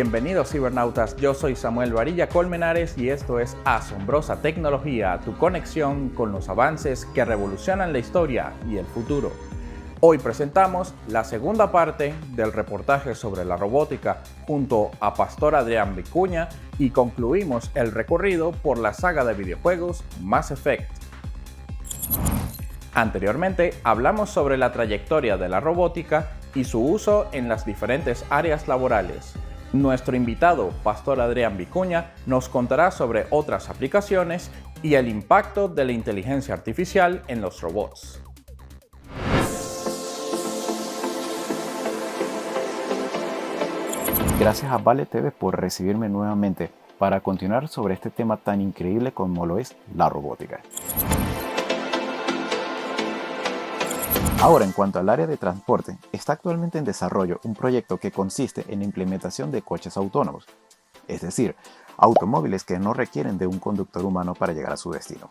Bienvenidos cibernautas, yo soy Samuel Varilla Colmenares y esto es Asombrosa Tecnología, tu conexión con los avances que revolucionan la historia y el futuro. Hoy presentamos la segunda parte del reportaje sobre la robótica junto a Pastor Adrián Vicuña y concluimos el recorrido por la saga de videojuegos Mass Effect. Anteriormente hablamos sobre la trayectoria de la robótica y su uso en las diferentes áreas laborales. Nuestro invitado, Pastor Adrián Vicuña, nos contará sobre otras aplicaciones y el impacto de la inteligencia artificial en los robots. Gracias a Vale TV por recibirme nuevamente para continuar sobre este tema tan increíble como lo es la robótica. Ahora, en cuanto al área de transporte, está actualmente en desarrollo un proyecto que consiste en la implementación de coches autónomos, es decir, automóviles que no requieren de un conductor humano para llegar a su destino.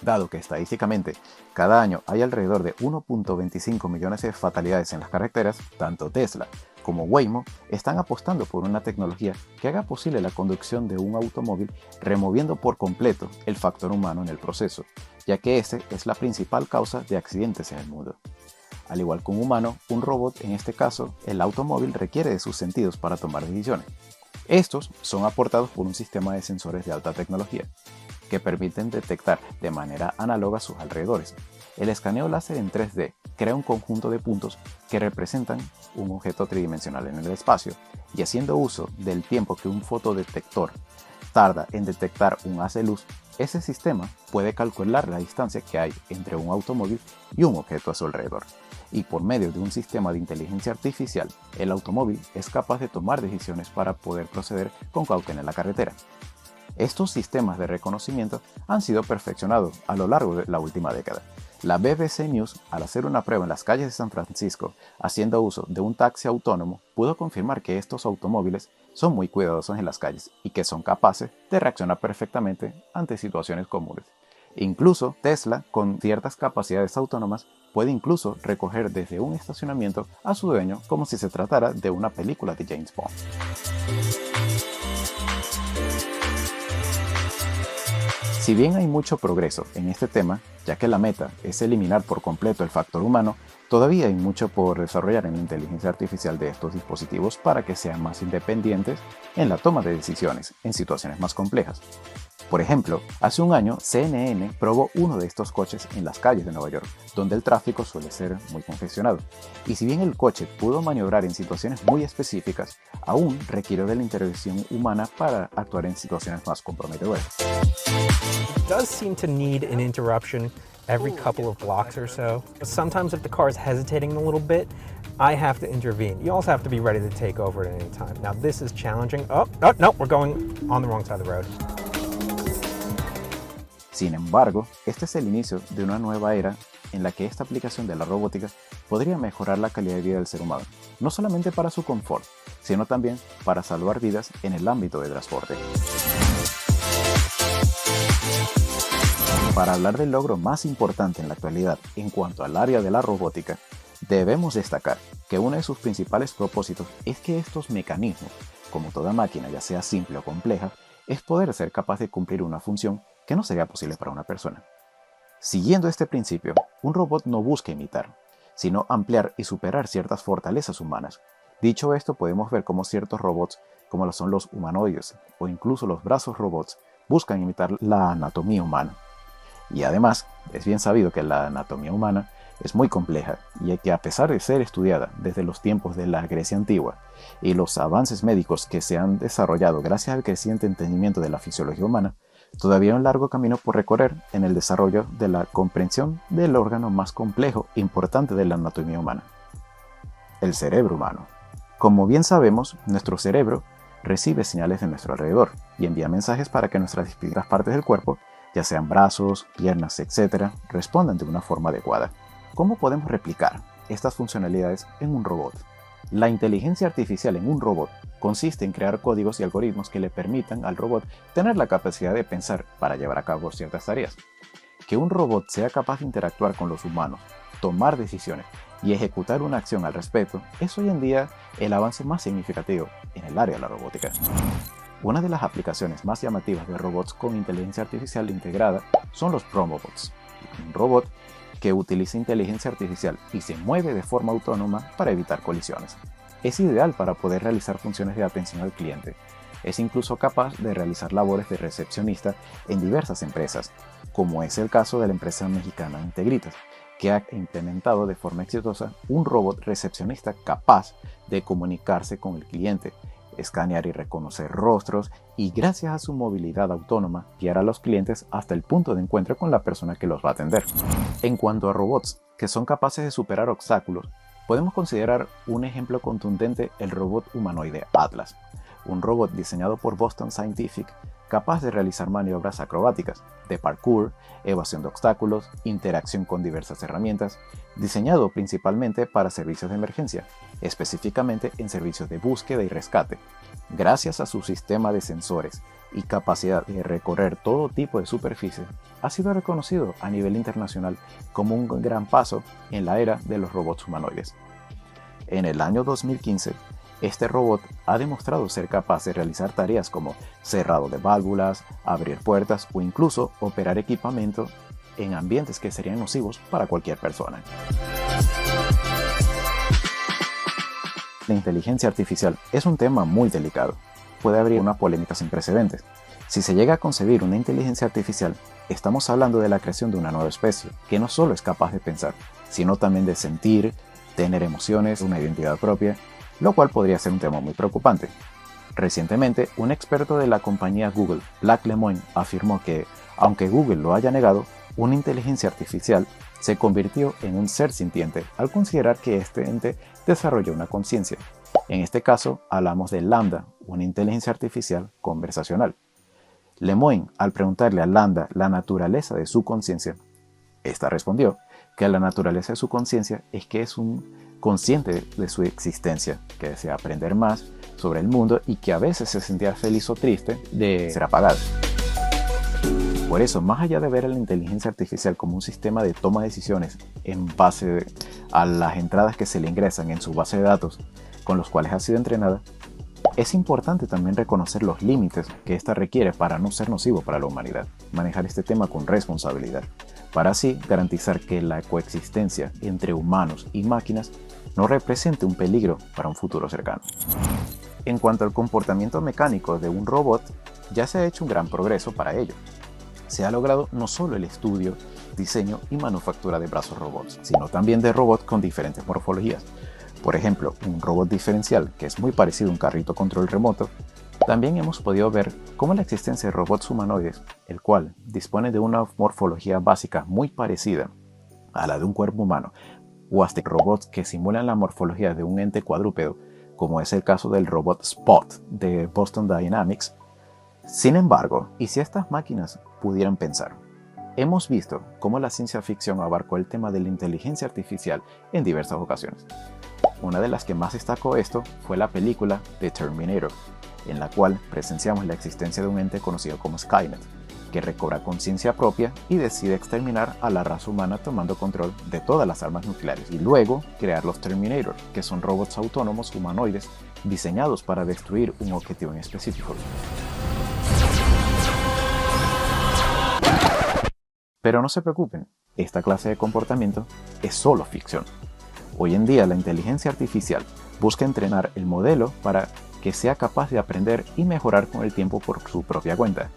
Dado que estadísticamente cada año hay alrededor de 1.25 millones de fatalidades en las carreteras, tanto Tesla como Waymo están apostando por una tecnología que haga posible la conducción de un automóvil removiendo por completo el factor humano en el proceso, ya que este es la principal causa de accidentes en el mundo. Al igual que un humano, un robot, en este caso, el automóvil requiere de sus sentidos para tomar decisiones. Estos son aportados por un sistema de sensores de alta tecnología, que permiten detectar de manera análoga sus alrededores. El escaneo láser en 3D crea un conjunto de puntos que representan un objeto tridimensional en el espacio, y haciendo uso del tiempo que un fotodetector tarda en detectar un haz de luz, ese sistema puede calcular la distancia que hay entre un automóvil y un objeto a su alrededor. Y por medio de un sistema de inteligencia artificial, el automóvil es capaz de tomar decisiones para poder proceder con cautela en la carretera. Estos sistemas de reconocimiento han sido perfeccionados a lo largo de la última década. La BBC News, al hacer una prueba en las calles de San Francisco haciendo uso de un taxi autónomo, pudo confirmar que estos automóviles son muy cuidadosos en las calles y que son capaces de reaccionar perfectamente ante situaciones comunes. Incluso Tesla, con ciertas capacidades autónomas, puede incluso recoger desde un estacionamiento a su dueño como si se tratara de una película de James Bond. Si bien hay mucho progreso en este tema, ya que la meta es eliminar por completo el factor humano, todavía hay mucho por desarrollar en la inteligencia artificial de estos dispositivos para que sean más independientes en la toma de decisiones en situaciones más complejas. Por ejemplo, hace un año CNN probó uno de estos coches en las calles de Nueva York, donde el tráfico suele ser muy congestionado. Y si bien el coche pudo maniobrar en situaciones muy específicas, aún requirió de la intervención humana para actuar en situaciones más comprometedoras. It does seem to need an interruption every couple of blocks or so. Sometimes if the car is hesitating a little bit, I have to intervene. You also have to be ready to take over at any time. Now this is challenging. Oh, no, we're going on the wrong side of the road. Sin embargo, este es el inicio de una nueva era en la que esta aplicación de la robótica podría mejorar la calidad de vida del ser humano, no solamente para su confort, sino también para salvar vidas en el ámbito de transporte. Para hablar del logro más importante en la actualidad en cuanto al área de la robótica, debemos destacar que uno de sus principales propósitos es que estos mecanismos, como toda máquina ya sea simple o compleja, es poder ser capaz de cumplir una función que no sería posible para una persona. Siguiendo este principio, un robot no busca imitar, sino ampliar y superar ciertas fortalezas humanas. Dicho esto, podemos ver cómo ciertos robots, como lo son los humanoides o incluso los brazos robots, buscan imitar la anatomía humana. Y además, es bien sabido que la anatomía humana es muy compleja y que a pesar de ser estudiada desde los tiempos de la Grecia antigua y los avances médicos que se han desarrollado gracias al creciente entendimiento de la fisiología humana, todavía hay un largo camino por recorrer en el desarrollo de la comprensión del órgano más complejo e importante de la anatomía humana, el cerebro humano. Como bien sabemos, nuestro cerebro recibe señales de nuestro alrededor y envía mensajes para que nuestras distintas partes del cuerpo, ya sean brazos, piernas, etc., respondan de una forma adecuada. ¿Cómo podemos replicar estas funcionalidades en un robot? La inteligencia artificial en un robot consiste en crear códigos y algoritmos que le permitan al robot tener la capacidad de pensar para llevar a cabo ciertas tareas. Que un robot sea capaz de interactuar con los humanos tomar decisiones y ejecutar una acción al respecto es hoy en día el avance más significativo en el área de la robótica. Una de las aplicaciones más llamativas de robots con inteligencia artificial integrada son los Promobots, un robot que utiliza inteligencia artificial y se mueve de forma autónoma para evitar colisiones. Es ideal para poder realizar funciones de atención al cliente. Es incluso capaz de realizar labores de recepcionista en diversas empresas, como es el caso de la empresa mexicana Integritas, que ha implementado de forma exitosa un robot recepcionista capaz de comunicarse con el cliente, escanear y reconocer rostros y, gracias a su movilidad autónoma, guiar a los clientes hasta el punto de encuentro con la persona que los va a atender. En cuanto a robots que son capaces de superar obstáculos, podemos considerar un ejemplo contundente el robot humanoide Atlas, un robot diseñado por Boston Scientific capaz de realizar maniobras acrobáticas, de parkour, evasión de obstáculos, interacción con diversas herramientas, diseñado principalmente para servicios de emergencia, específicamente en servicios de búsqueda y rescate. Gracias a su sistema de sensores y capacidad de recorrer todo tipo de superficie, ha sido reconocido a nivel internacional como un gran paso en la era de los robots humanoides. En el año 2015, este robot ha demostrado ser capaz de realizar tareas como cerrado de válvulas, abrir puertas o incluso operar equipamiento en ambientes que serían nocivos para cualquier persona. La inteligencia artificial es un tema muy delicado. Puede abrir una polémica sin precedentes. Si se llega a concebir una inteligencia artificial, estamos hablando de la creación de una nueva especie, que no solo es capaz de pensar, sino también de sentir, tener emociones, una identidad propia, lo cual podría ser un tema muy preocupante. Recientemente, un experto de la compañía Google, Blake Lemoine, afirmó que, aunque Google lo haya negado, una inteligencia artificial se convirtió en un ser sintiente al considerar que este ente desarrolla una conciencia. En este caso, hablamos de Lambda, una inteligencia artificial conversacional. Lemoine, al preguntarle a Lambda la naturaleza de su conciencia, esta respondió que la naturaleza de su conciencia es que es un consciente de su existencia, que desea aprender más sobre el mundo y que a veces se sentía feliz o triste de ser apagado. Por eso, más allá de ver a la inteligencia artificial como un sistema de toma de decisiones en base a las entradas que se le ingresan en su base de datos con los cuales ha sido entrenada, es importante también reconocer los límites que ésta requiere para no ser nocivo para la humanidad, manejar este tema con responsabilidad, para así garantizar que la coexistencia entre humanos y máquinas no represente un peligro para un futuro cercano. En cuanto al comportamiento mecánico de un robot, ya se ha hecho un gran progreso para ello. Se ha logrado no solo el estudio, diseño y manufactura de brazos robots, sino también de robots con diferentes morfologías. Por ejemplo, un robot diferencial que es muy parecido a un carrito control remoto. También hemos podido ver cómo la existencia de robots humanoides, el cual dispone de una morfología básica muy parecida a la de un cuerpo humano, o hasta robots que simulan la morfología de un ente cuadrúpedo, como es el caso del robot Spot de Boston Dynamics. Sin embargo, ¿y si estas máquinas pudieran pensar? Hemos visto cómo la ciencia ficción abarcó el tema de la inteligencia artificial en diversas ocasiones. Una de las que más destacó esto fue la película The Terminator, en la cual presenciamos la existencia de un ente conocido como Skynet, que recobra conciencia propia y decide exterminar a la raza humana tomando control de todas las armas nucleares, y luego crear los Terminator, que son robots autónomos humanoides diseñados para destruir un objetivo en específico. Pero no se preocupen, esta clase de comportamiento es solo ficción. Hoy en día la inteligencia artificial busca entrenar el modelo para que sea capaz de aprender y mejorar con el tiempo por su propia cuenta.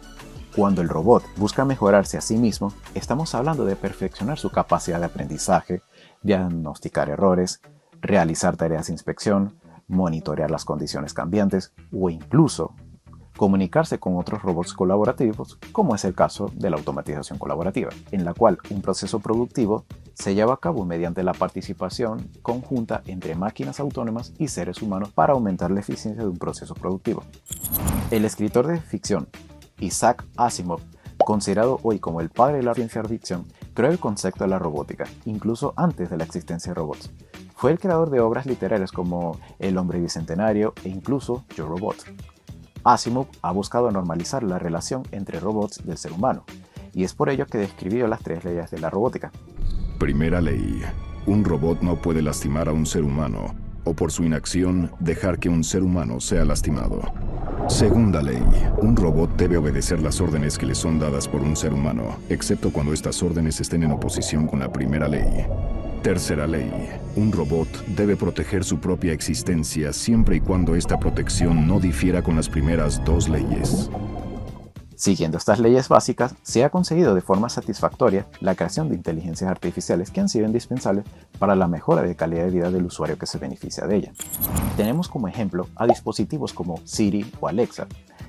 Cuando el robot busca mejorarse a sí mismo, estamos hablando de perfeccionar su capacidad de aprendizaje, diagnosticar errores, realizar tareas de inspección, monitorear las condiciones cambiantes o incluso comunicarse con otros robots colaborativos, como es el caso de la automatización colaborativa, en la cual un proceso productivo se lleva a cabo mediante la participación conjunta entre máquinas autónomas y seres humanos para aumentar la eficiencia de un proceso productivo. El escritor de ficción Isaac Asimov, considerado hoy como el padre de la ciencia ficción, creó el concepto de la robótica, incluso antes de la existencia de robots. Fue el creador de obras literarias como El hombre bicentenario e incluso Yo Robot. Asimov ha buscado normalizar la relación entre robots del ser humano, y es por ello que describió las 3 leyes de la robótica. Primera ley. Un robot no puede lastimar a un ser humano, o por su inacción, dejar que un ser humano sea lastimado. Segunda ley, un robot debe obedecer las órdenes que le son dadas por un ser humano, excepto cuando estas órdenes estén en oposición con la primera ley. Tercera ley, un robot debe proteger su propia existencia siempre y cuando esta protección no difiera con las primeras dos leyes. Siguiendo estas leyes básicas, se ha conseguido de forma satisfactoria la creación de inteligencias artificiales que han sido indispensables para la mejora de calidad de vida del usuario que se beneficia de ella. Tenemos como ejemplo a dispositivos como Siri o Alexa,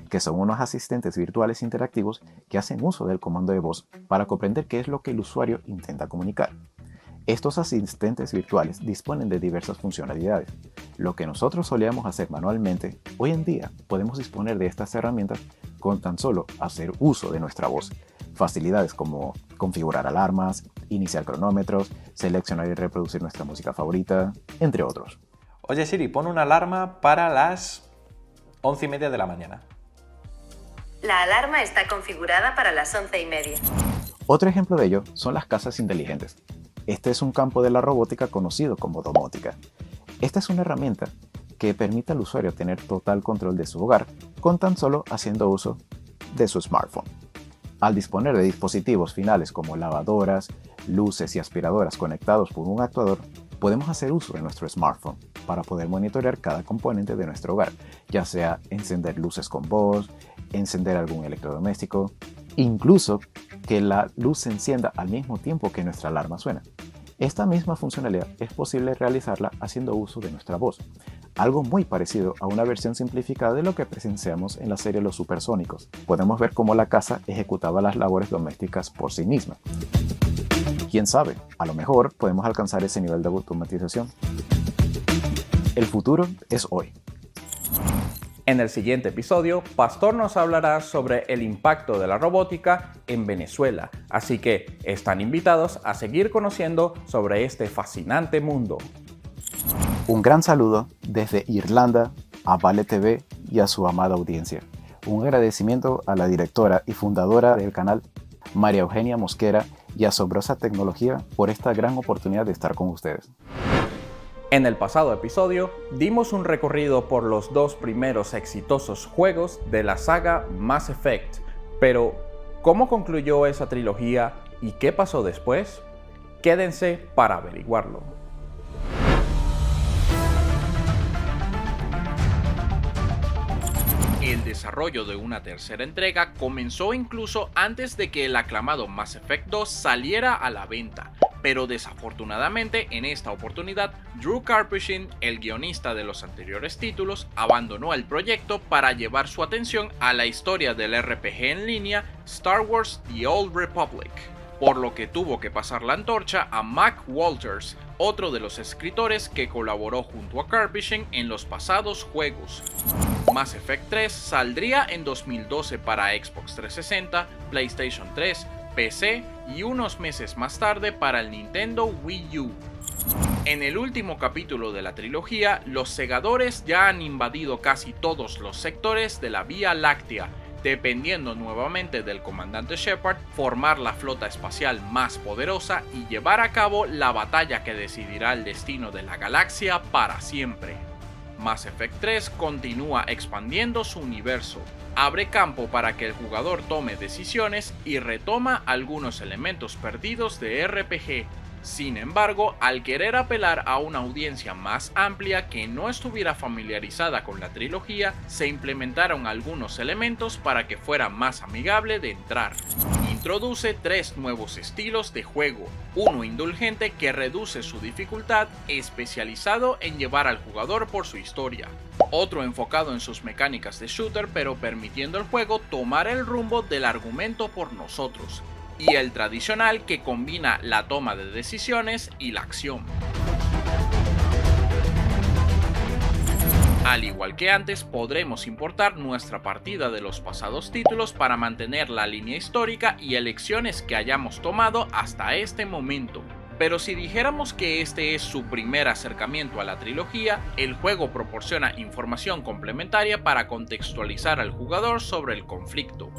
que son unos asistentes virtuales interactivos que hacen uso del comando de voz para comprender qué es lo que el usuario intenta comunicar. Estos asistentes virtuales disponen de diversas funcionalidades. Lo que nosotros solíamos hacer manualmente, hoy en día podemos disponer de estas herramientas con tan solo hacer uso de nuestra voz. Facilidades como configurar alarmas, iniciar cronómetros, seleccionar y reproducir nuestra música favorita, entre otros. Oye Siri, pon una alarma para las 11:30 de la mañana. La alarma está configurada para las 11:30. Otro ejemplo de ello son las casas inteligentes. Este es un campo de la robótica conocido como domótica. Esta es una herramienta que permite al usuario tener total control de su hogar con tan solo haciendo uso de su smartphone. Al disponer de dispositivos finales como lavadoras, luces y aspiradoras conectados por un actuador, podemos hacer uso de nuestro smartphone para poder monitorear cada componente de nuestro hogar, ya sea encender luces con voz, encender algún electrodoméstico, incluso que la luz se encienda al mismo tiempo que nuestra alarma suena. Esta misma funcionalidad es posible realizarla haciendo uso de nuestra voz, algo muy parecido a una versión simplificada de lo que presenciamos en la serie Los Supersónicos. Podemos ver cómo la casa ejecutaba las labores domésticas por sí misma. Quién sabe, a lo mejor podemos alcanzar ese nivel de automatización. El futuro es hoy. En el siguiente episodio, Pastor nos hablará sobre el impacto de la robótica en Venezuela, así que están invitados a seguir conociendo sobre este fascinante mundo. Un gran saludo desde Irlanda a Vale TV y a su amada audiencia. Un agradecimiento a la directora y fundadora del canal, María Eugenia Mosquera, y a Asombrosa Tecnología por esta gran oportunidad de estar con ustedes. En el pasado episodio, dimos un recorrido por los dos primeros exitosos juegos de la saga Mass Effect, pero ¿cómo concluyó esa trilogía y qué pasó después? Quédense para averiguarlo. El desarrollo de una tercera entrega comenzó incluso antes de que el aclamado Mass Effect 2 saliera a la venta, pero desafortunadamente en esta oportunidad Drew Karpyshyn, el guionista de los anteriores títulos, abandonó el proyecto para llevar su atención a la historia del RPG en línea Star Wars The Old Republic, por lo que tuvo que pasar la antorcha a Mac Walters, otro de los escritores que colaboró junto a Karpyshyn en los pasados juegos. Mass Effect 3 saldría en 2012 para Xbox 360, PlayStation 3, PC y unos meses más tarde para el Nintendo Wii U. En el último capítulo de la trilogía, los segadores ya han invadido casi todos los sectores de la Vía Láctea, dependiendo nuevamente del comandante Shepard, formar la flota espacial más poderosa y llevar a cabo la batalla que decidirá el destino de la galaxia para siempre. Mass Effect 3 continúa expandiendo su universo, abre campo para que el jugador tome decisiones y retoma algunos elementos perdidos de RPG. Sin embargo, al querer apelar a una audiencia más amplia que no estuviera familiarizada con la trilogía, se implementaron algunos elementos para que fuera más amigable de entrar. Introduce 3 nuevos estilos de juego, uno indulgente que reduce su dificultad, especializado en llevar al jugador por su historia, otro enfocado en sus mecánicas de shooter pero permitiendo al juego tomar el rumbo del argumento por nosotros, y el tradicional que combina la toma de decisiones y la acción. Al igual que antes, podremos importar nuestra partida de los pasados títulos para mantener la línea histórica y elecciones que hayamos tomado hasta este momento, Pero si dijéramos que este es su primer acercamiento a la trilogía, el juego proporciona información complementaria para contextualizar al jugador sobre el conflicto.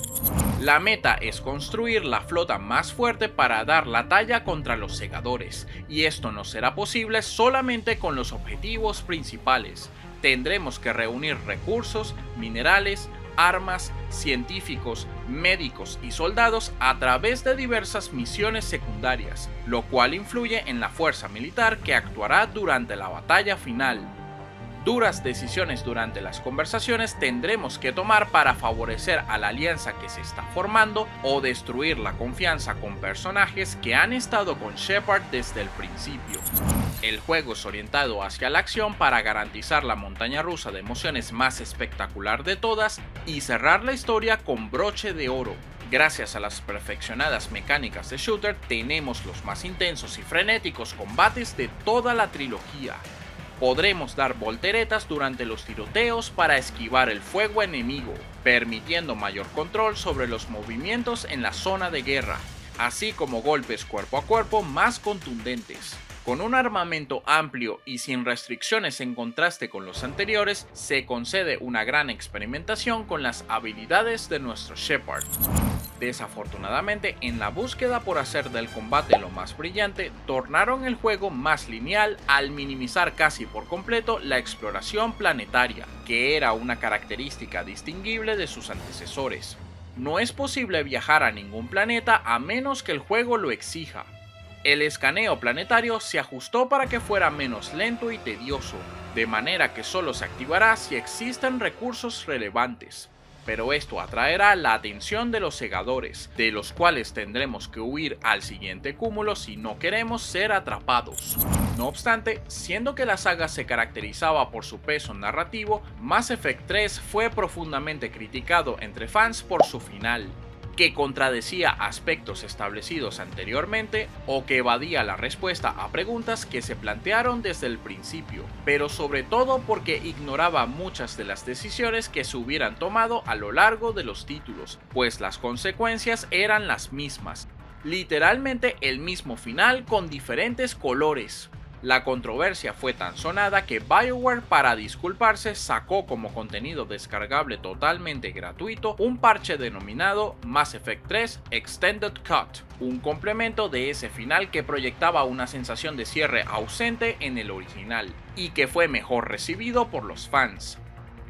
La meta es construir la flota más fuerte para dar la talla contra los segadores, y esto no será posible solamente con los objetivos principales. Tendremos que reunir recursos, minerales, armas, científicos, médicos y soldados a través de diversas misiones secundarias, lo cual influye en la fuerza militar que actuará durante la batalla final. Duras decisiones durante las conversaciones tendremos que tomar para favorecer a la alianza que se está formando o destruir la confianza con personajes que han estado con Shepard desde el principio. El juego es orientado hacia la acción para garantizar la montaña rusa de emociones más espectacular de todas y cerrar la historia con broche de oro. Gracias a las perfeccionadas mecánicas de shooter, tenemos los más intensos y frenéticos combates de toda la trilogía. Podremos dar volteretas durante los tiroteos para esquivar el fuego enemigo, permitiendo mayor control sobre los movimientos en la zona de guerra, así como golpes cuerpo a cuerpo más contundentes. Con un armamento amplio y sin restricciones en contraste con los anteriores, se concede una gran experimentación con las habilidades de nuestro Shepard. Desafortunadamente, en la búsqueda por hacer del combate lo más brillante, tornaron el juego más lineal al minimizar casi por completo la exploración planetaria, que era una característica distinguible de sus antecesores. No es posible viajar a ningún planeta a menos que el juego lo exija. El escaneo planetario se ajustó para que fuera menos lento y tedioso, de manera que solo se activará si existen recursos relevantes. Pero esto atraerá la atención de los segadores, de los cuales tendremos que huir al siguiente cúmulo si no queremos ser atrapados. No obstante, siendo que la saga se caracterizaba por su peso narrativo, Mass Effect 3 fue profundamente criticado entre fans por su final, que contradecía aspectos establecidos anteriormente o que evadía la respuesta a preguntas que se plantearon desde el principio, pero sobre todo porque ignoraba muchas de las decisiones que se hubieran tomado a lo largo de los títulos, pues las consecuencias eran las mismas, literalmente el mismo final con diferentes colores. La controversia fue tan sonada que BioWare, para disculparse, sacó como contenido descargable totalmente gratuito un parche denominado Mass Effect 3 Extended Cut, un complemento de ese final que proyectaba una sensación de cierre ausente en el original, y que fue mejor recibido por los fans.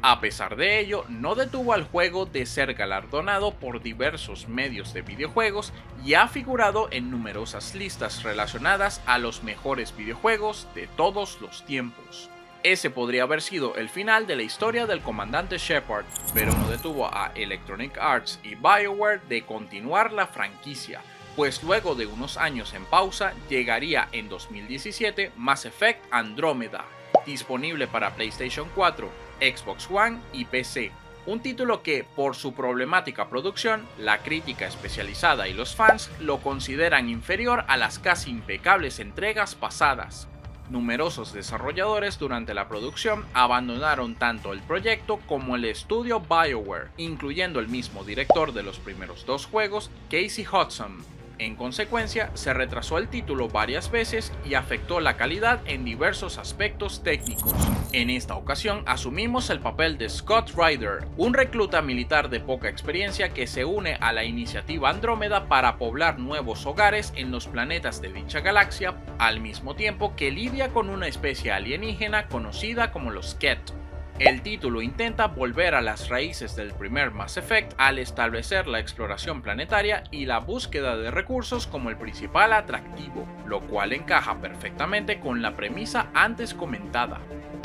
A pesar de ello, no detuvo al juego de ser galardonado por diversos medios de videojuegos y ha figurado en numerosas listas relacionadas a los mejores videojuegos de todos los tiempos. Ese podría haber sido el final de la historia del comandante Shepard, pero no detuvo a Electronic Arts y BioWare de continuar la franquicia, pues luego de unos años en pausa llegaría en 2017 Mass Effect Andrómeda, disponible para PlayStation 4, Xbox One y PC. Un título que, por su problemática producción, la crítica especializada y los fans lo consideran inferior a las casi impecables entregas pasadas. Numerosos desarrolladores durante la producción abandonaron tanto el proyecto como el estudio BioWare, incluyendo el mismo director de los primeros dos juegos, Casey Hudson. En consecuencia, se retrasó el título varias veces y afectó la calidad en diversos aspectos técnicos. En esta ocasión asumimos el papel de Scott Ryder, un recluta militar de poca experiencia que se une a la iniciativa Andrómeda para poblar nuevos hogares en los planetas de dicha galaxia, al mismo tiempo que lidia con una especie alienígena conocida como los Ket. El título intenta volver a las raíces del primer Mass Effect al establecer la exploración planetaria y la búsqueda de recursos como el principal atractivo, lo cual encaja perfectamente con la premisa antes comentada.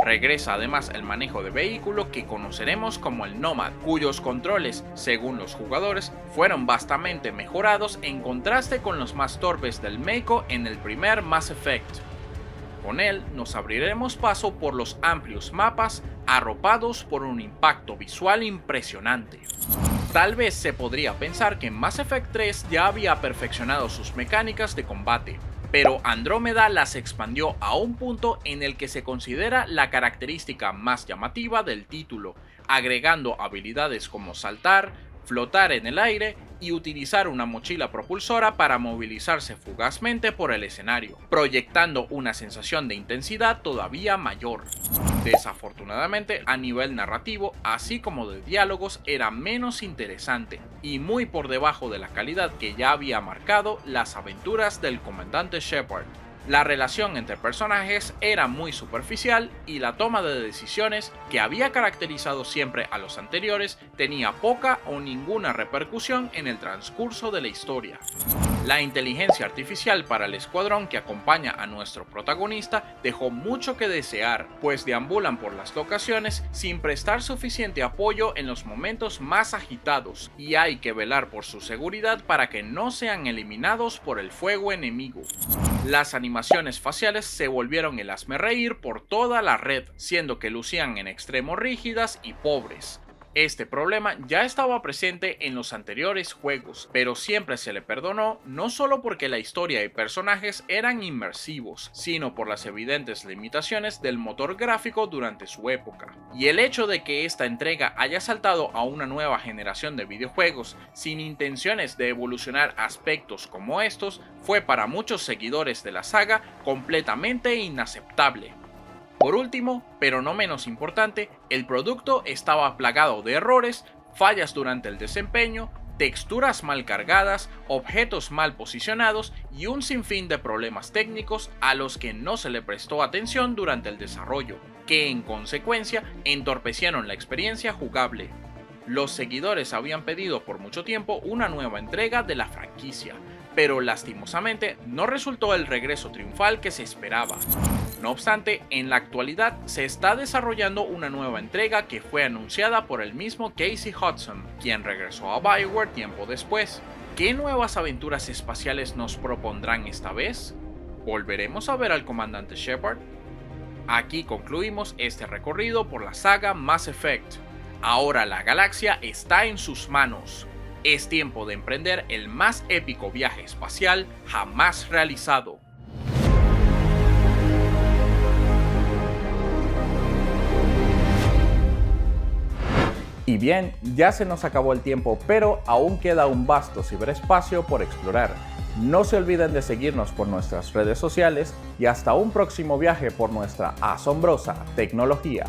Regresa además el manejo de vehículo que conoceremos como el Nomad, cuyos controles, según los jugadores, fueron vastamente mejorados en contraste con los más torpes del Mako en el primer Mass Effect. Con él nos abriremos paso por los amplios mapas arropados por un impacto visual impresionante. Tal vez se podría pensar que Mass Effect 3 ya había perfeccionado sus mecánicas de combate, pero Andrómeda las expandió a un punto en el que se considera la característica más llamativa del título, agregando habilidades como saltar, flotar en el aire y utilizar una mochila propulsora para movilizarse fugazmente por el escenario, proyectando una sensación de intensidad todavía mayor. Desafortunadamente, a nivel narrativo, así como de diálogos, era menos interesante y muy por debajo de la calidad que ya había marcado las aventuras del comandante Shepard. La relación entre personajes era muy superficial y la toma de decisiones, que había caracterizado siempre a los anteriores, tenía poca o ninguna repercusión en el transcurso de la historia. La inteligencia artificial para el escuadrón que acompaña a nuestro protagonista dejó mucho que desear, pues deambulan por las locaciones sin prestar suficiente apoyo en los momentos más agitados, y hay que velar por su seguridad para que no sean eliminados por el fuego enemigo. Las animaciones faciales se volvieron el hazmerreír por toda la red, siendo que lucían en extremo rígidas y pobres. Este problema ya estaba presente en los anteriores juegos, pero siempre se le perdonó, no solo porque la historia y personajes eran inmersivos, sino por las evidentes limitaciones del motor gráfico durante su época. Y el hecho de que esta entrega haya saltado a una nueva generación de videojuegos sin intenciones de evolucionar aspectos como estos, fue para muchos seguidores de la saga completamente inaceptable. Por último, pero no menos importante, el producto estaba plagado de errores, fallas durante el desempeño, texturas mal cargadas, objetos mal posicionados y un sinfín de problemas técnicos a los que no se le prestó atención durante el desarrollo, que en consecuencia entorpecieron la experiencia jugable. Los seguidores habían pedido por mucho tiempo una nueva entrega de la franquicia, pero lastimosamente no resultó el regreso triunfal que se esperaba. No obstante, en la actualidad se está desarrollando una nueva entrega que fue anunciada por el mismo Casey Hudson, quien regresó a BioWare tiempo después. ¿Qué nuevas aventuras espaciales nos propondrán esta vez? ¿Volveremos a ver al comandante Shepard? Aquí concluimos este recorrido por la saga Mass Effect. Ahora la galaxia está en sus manos. Es tiempo de emprender el más épico viaje espacial jamás realizado. Y bien, ya se nos acabó el tiempo, pero aún queda un vasto ciberespacio por explorar. No se olviden de seguirnos por nuestras redes sociales y hasta un próximo viaje por nuestra asombrosa tecnología.